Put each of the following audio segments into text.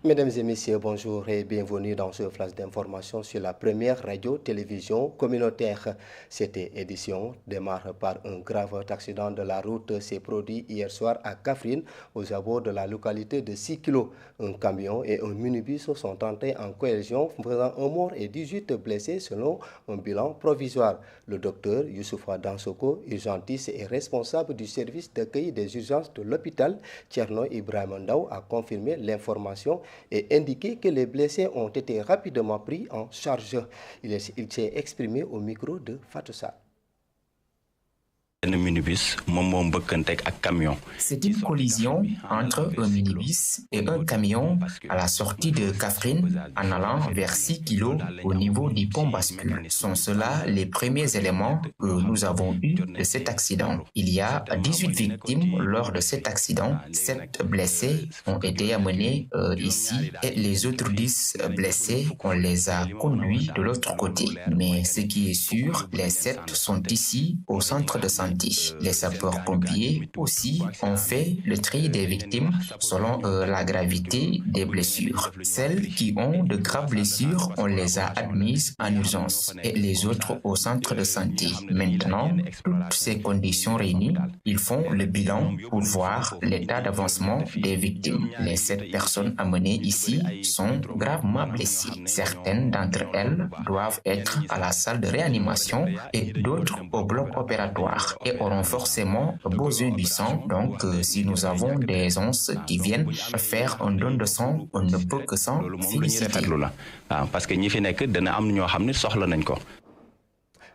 Mesdames et messieurs, bonjour et bienvenue dans ce flash d'information sur la première radio-télévision communautaire. Cette édition démarre par un grave accident de la route s'est produit hier soir à Kaffrine, aux abords de la localité de 6 km. Un camion et un minibus sont entrés en collision, faisant un mort et 18 blessés selon un bilan provisoire. Le docteur Youssoufa Dansoko, urgentiste et responsable du service d'accueil des urgences de l'hôpital Thierno Ibrahim Ndaw, a confirmé l'information et indiqué que les blessés ont été rapidement pris en charge. Il s'est exprimé au micro de Fatou Sall. C'est une collision entre un minibus et un camion à la sortie de Kaffrine en allant vers 6 km au niveau du pont bascule. Sont cela les premiers éléments que nous avons eus de cet accident. Il y a 18 victimes lors de cet accident. 7 blessés ont été amenés ici et les autres 10 blessés, on les a conduits de l'autre côté. Mais ce qui est sûr, les 7 sont ici au centre de santé. Les sapeurs-pompiers aussi ont fait le tri des victimes selon la gravité des blessures. Celles qui ont de graves blessures, on les a admises en urgence et les autres au centre de santé. Maintenant, toutes ces conditions réunies, ils font le bilan pour voir l'état d'avancement des victimes. Les 7 personnes amenées ici sont gravement blessées. Certaines d'entre elles doivent être à la salle de réanimation et d'autres au bloc opératoire et auront forcément besoin du sang. Donc, si nous avons des onces qui viennent faire un don de sang, on ne peut que s'en féliciter.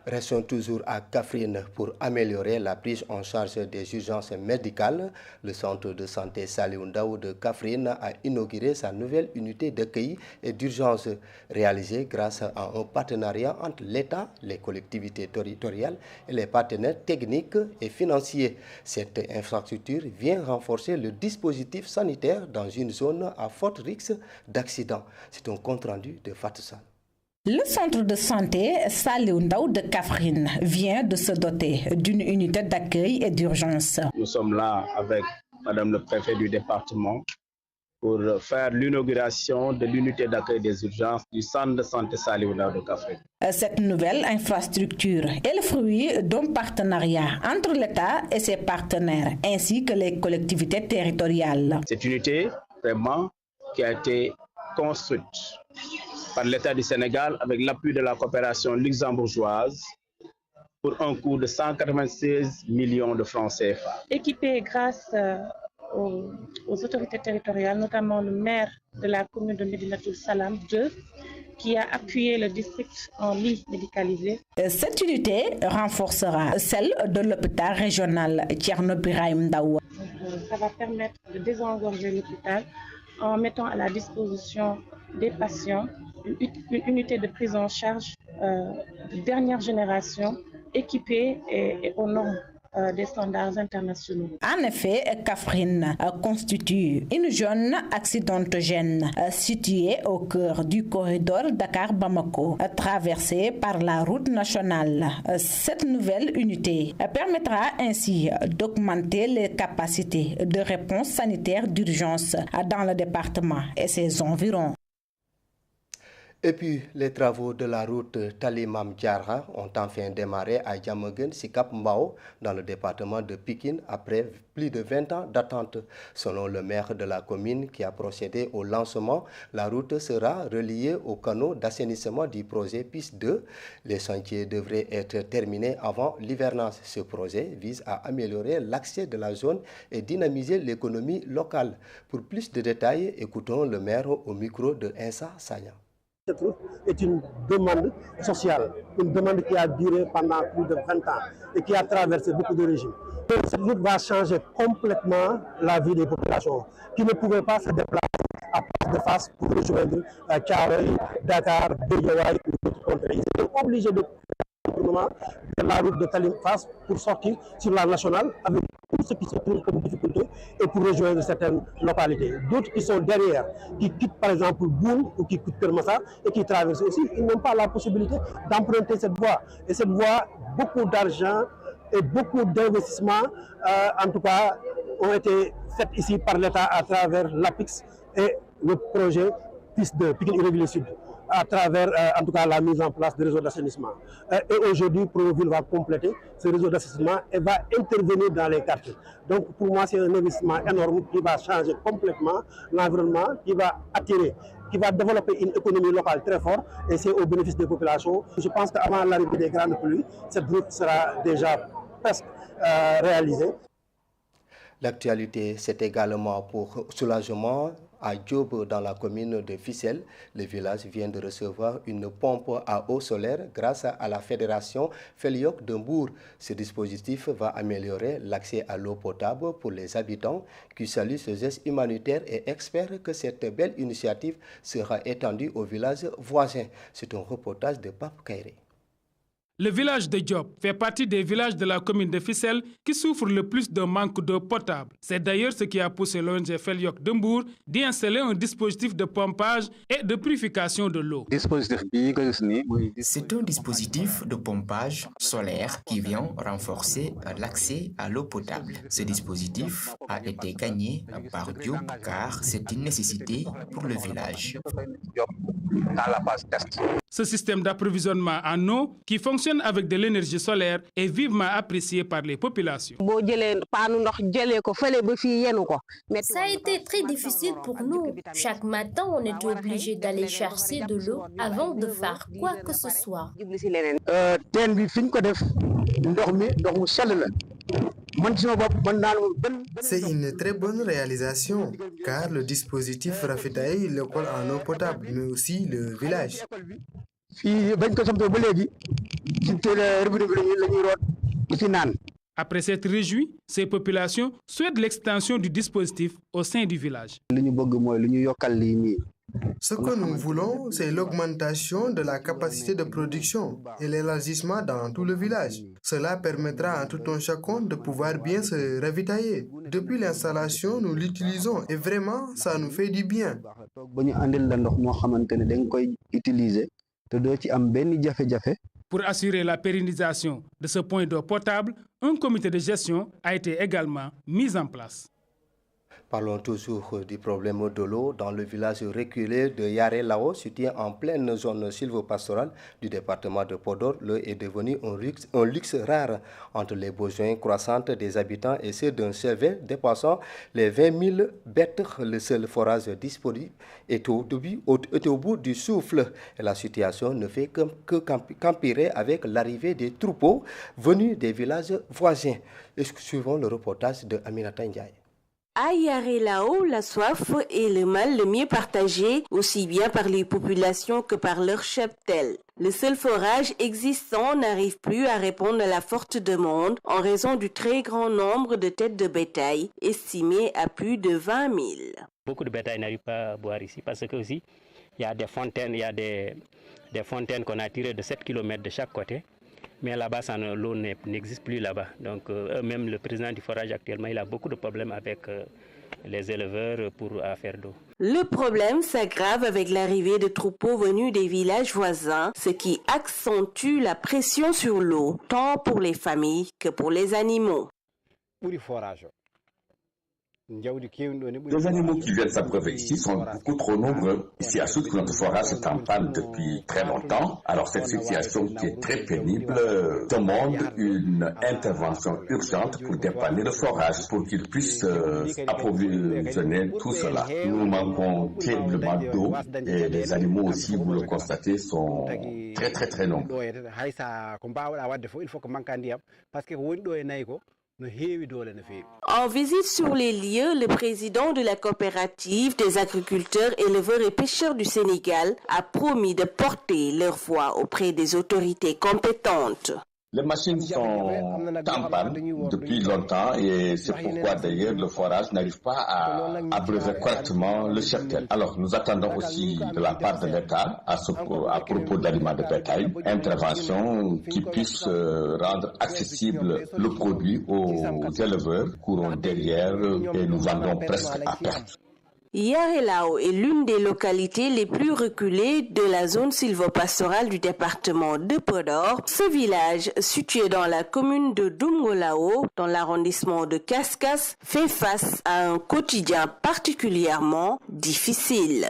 Restons toujours à Kaffrine pour améliorer la prise en charge des urgences médicales. Le centre de santé Saliou Ndaw de Kaffrine a inauguré sa nouvelle unité d'accueil et d'urgence réalisée grâce à un partenariat entre l'État, les collectivités territoriales et les partenaires techniques et financiers. Cette infrastructure vient renforcer le dispositif sanitaire dans une zone à fort risque d'accident. C'est un compte-rendu de Fatou Sall. Le centre de santé Saliou Ndaw de Kaffrine vient de se doter d'une unité d'accueil et d'urgence. Nous sommes là avec Madame le préfet du département pour faire l'inauguration de l'unité d'accueil des urgences du centre de santé Saliou Ndaw de Kaffrine. Cette nouvelle infrastructure est le fruit d'un partenariat entre l'État et ses partenaires, ainsi que les collectivités territoriales. Cette unité, vraiment, qui a été construite par l'État du Sénégal avec l'appui de la coopération luxembourgeoise pour un coût de 196 millions de francs CFA. Équipé grâce aux autorités territoriales, notamment le maire de la commune de Médinatoul Salam 2, qui a appuyé le district en lit médicalisé. Cette unité renforcera celle de l'hôpital régional Thierno Ibrahim Ndaw. Ça va permettre de désengorger l'hôpital en mettant à la disposition des patients une unité de prise en charge de dernière génération équipée et aux normes des standards internationaux. En effet, Kaffrine constitue une zone accidentogène située au cœur du corridor Dakar-Bamako, traversée par la route nationale. Cette nouvelle unité permettra ainsi d'augmenter les capacités de réponse sanitaire d'urgence dans le département et ses environs. Et puis, les travaux de la route Talimam Diarra ont enfin démarré à Diamaguène, Sicap Mbao, dans le département de Pikine, après plus de 20 ans d'attente. Selon le maire de la commune qui a procédé au lancement, la route sera reliée au canaux d'assainissement du projet PIS 2. Les chantiers devraient être terminés avant l'hivernage. Ce projet vise à améliorer l'accès de la zone et dynamiser l'économie locale. Pour plus de détails, écoutons le maire au micro de Insa Sagna. Cette route est une demande sociale, une demande qui a duré pendant plus de 20 ans et qui a traversé beaucoup de régimes. Cette route va changer complètement la vie des populations qui ne pouvaient pas se déplacer à Place de Fass pour rejoindre Thiaroye, Dakar, Guédiawaye ou d'autres contrées. Ils étaient obligés de la route de Talim Fass pour sortir sur la nationale avec tout ce qui se trouve comme difficulté et pour rejoindre certaines localités. D'autres qui sont derrière, qui quittent par exemple Boune ou qui quittent Kermassa et qui traversent aussi, ils n'ont pas la possibilité d'emprunter cette voie. Et cette voie, beaucoup d'argent et beaucoup d'investissements, en tout cas, ont été faits ici par l'État à travers l'APIX et le projet PIS 2, Pikine Irrégulier Sud, à travers en tout cas la mise en place des réseaux d'assainissement. Et aujourd'hui, Promoville va compléter ce réseau d'assainissement et va intervenir dans les quartiers. Donc pour moi, c'est un investissement énorme qui va changer complètement l'environnement, qui va attirer, qui va développer une économie locale très forte et c'est au bénéfice des populations. Je pense qu'avant l'arrivée des grandes pluies, cette route sera déjà presque réalisée. L'actualité, c'est également pour soulagement à Diop dans la commune de Fissel. Le village vient de recevoir une pompe à eau solaire grâce à la fédération Feliok de Mbour. Ce dispositif va améliorer l'accès à l'eau potable pour les habitants qui saluent ce geste humanitaire et espèrent que cette belle initiative sera étendue aux villages voisins. C'est un reportage de Pape Kairé. Le village de Diop fait partie des villages de la commune de Fissel qui souffrent le plus d'un manque d'eau potable. C'est d'ailleurs ce qui a poussé l'ONG Feliok de Mbour d'y installer un dispositif de pompage et de purification de l'eau. C'est un dispositif de pompage solaire qui vient renforcer l'accès à l'eau potable. Ce dispositif a été gagné par Diop car c'est une nécessité pour le village. Ce système d'approvisionnement en eau qui fonctionne avec de l'énergie solaire est vivement apprécié par les populations. Ça a été très difficile pour nous. Chaque matin, on était obligé d'aller chercher de l'eau avant de faire quoi que ce soit. C'est une très bonne réalisation car le dispositif ravitaille l'école en eau potable, mais aussi le village. Après s'être réjouis, ces populations souhaitent l'extension du dispositif au sein du village. Ce que nous voulons, c'est l'augmentation de la capacité de production et l'élargissement dans tout le village. Cela permettra à tout un chacun de pouvoir bien se ravitailler. Depuis l'installation, nous l'utilisons et vraiment, ça nous fait du bien. Pour assurer la pérennisation de ce point d'eau potable, un comité de gestion a été également mis en place. Parlons toujours du problème de l'eau dans le village reculé de Yare-Lao, situé en pleine zone sylvopastorale du département de Podor. L'eau est devenue un luxe rare entre les besoins croissants des habitants et ceux d'un chevet dépassant les 20 000 bêtes. Le seul forage disponible est au bout du souffle. Et la situation ne fait qu'empirer avec l'arrivée des troupeaux venus des villages voisins. Suivons le reportage de Aminata Ndiaye. À Yare-Lao, la soif est le mal le mieux partagé, aussi bien par les populations que par leurs cheptels. Le seul forage existant n'arrive plus à répondre à la forte demande en raison du très grand nombre de têtes de bétail, estimées à plus de 20 000. Beaucoup de bétail n'arrive pas à boire ici parce que aussi il y a des fontaines, des fontaines qu'on a tirées de 7 km de chaque côté. Mais là-bas, l'eau n'existe plus là-bas. Donc, même le président du forage actuellement, il a beaucoup de problèmes avec les éleveurs pour affaire d'eau. Le problème s'aggrave avec l'arrivée de troupeaux venus des villages voisins, ce qui accentue la pression sur l'eau, tant pour les familles que pour les animaux. Les animaux qui viennent s'abreuver ici sont beaucoup trop nombreux. Ici, à Soud, notre forage est en panne depuis très longtemps. Alors, cette situation qui est très pénible demande une intervention urgente pour dépanner le forage, pour qu'il puisse approvisionner tout cela. Nous manquons terriblement d'eau et les animaux aussi, vous le constatez, sont très très très nombreux. En visite sur les lieux, le président de la coopérative des agriculteurs, éleveurs et pêcheurs du Sénégal a promis de porter leur voix auprès des autorités compétentes. Les machines sont en panne depuis longtemps et c'est pourquoi d'ailleurs le forage n'arrive pas à abreuver correctement le cheptel. Alors nous attendons aussi de la part de l'État à propos d'aliments de bétail, intervention qui puisse rendre accessible le produit aux éleveurs qui courent derrière et nous vendons presque à perte. Yarelao est l'une des localités les plus reculées de la zone sylvopastorale du département de Podor. Ce village, situé dans la commune de Dungolao, dans l'arrondissement de Kaskas, fait face à un quotidien particulièrement difficile.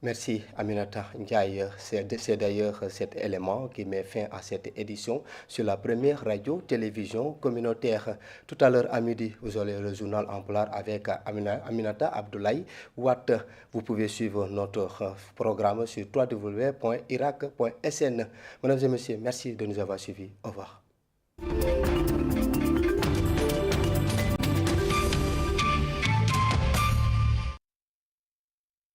Merci Aminata Ndiaye. C'est d'ailleurs cet élément qui met fin à cette édition sur la première radio-télévision communautaire. Tout à l'heure à midi, vous aurez le journal en Pulaar avec Aminata Abdoulaye Watt. Vous pouvez suivre notre programme sur www.irak.sn. Mesdames et messieurs, merci de nous avoir suivis. Au revoir.